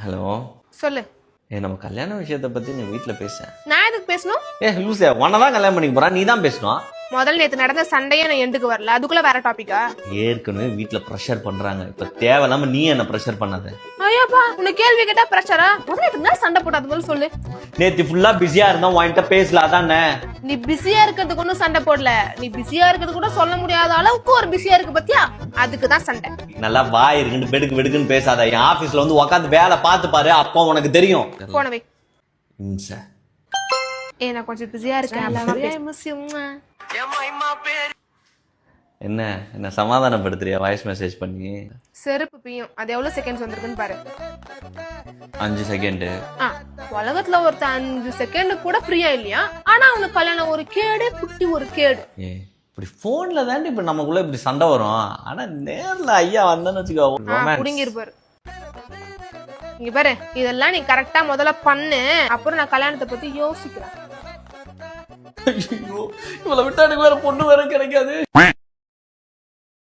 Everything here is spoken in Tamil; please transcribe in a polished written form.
ஹலோ சொல்லு. நம்ம கல்யாண விஷயத்தை பத்தி நீ வீட்டுல பேச. நான் எதுக்கு பேசணும்? லூசே, உன்னதான் கல்யாணம் பண்ணிக்க போறா, நீ தான் பேசணும். முதல்ல நேத்து நடந்த சண்டையே நான் எண்டுக்கு வரல, அதுக்குள்ள வேற டாபிக்கா? ஏற்கனவே வீட்டுல ப்ரெஷர் பண்றாங்க, இப்ப தேவையில்லாம நீ என்ன ப்ரெஷர் பண்ணாத. ஐயோப்பா, உனக்கு கேள்வி கேட்டா ப்ரெஷரா? முதல்ல எதுக்கு சண்டை போடாத போல சொல்லு. நேத்து ஃபுல்லா பிஸியா இருந்தா உன்கிட்ட பேசல, அதானே. நீ பிஸியா இருக்கிறதுக்கு ஒன்னும் சண்டை போடல, நீ பிஸியா இருக்கிறது கூட சொல்ல முடியாத அளவுக்கு ஒரு பிஸியா இருக்கு பத்தியா, அதுக்குதான் சண்டை. நல்லா வாய் இருக்குன்னு வெடுக்கு வெடுக்குன்னு பேசாத. என் ஆபீஸ்ல வந்து உட்காந்து வேலை பார்த்து பாரு, அப்போ உனக்கு தெரியும். போனவே சார், நான் கொஞ்சம் பிஸியா இருக்கேன். என்ன என்ன சமாதானப்படுத்துறியா வாய்ஸ் மெசேஜ் பண்ணி? செருப்பு பியும், அது எவ்வளவு செகண்ட்ஸ் வந்திருக்குன்னு பாரு. 5 செகண்ட். உலகத்துல ஒருத்த 5 செகண்ட் கூட ஃப்ரீயா இல்லையா? ஆனா அவனுக்கு கல்யாணம் ஒரு கேடு, குட்டி ஒரு கேடு. இப்படி போன்ல தாண்டி இப்ப நமக்குள்ள இப்படி சண்டை வரும். ஆனா நேர்ல ஐயா வந்தான்னு வச்சுக்கோ, புடிங்கி இருப்பாரு. இங்க பாரு, இதெல்லாம் நீ கரெக்டா முதல்ல பண்ணு, அப்புறம் நான் கல்யாணத்தை பத்தி யோசிக்கிறேன். இவளை விட்டா எனக்கு வேற பொண்ணு வேற கிடைக்காது.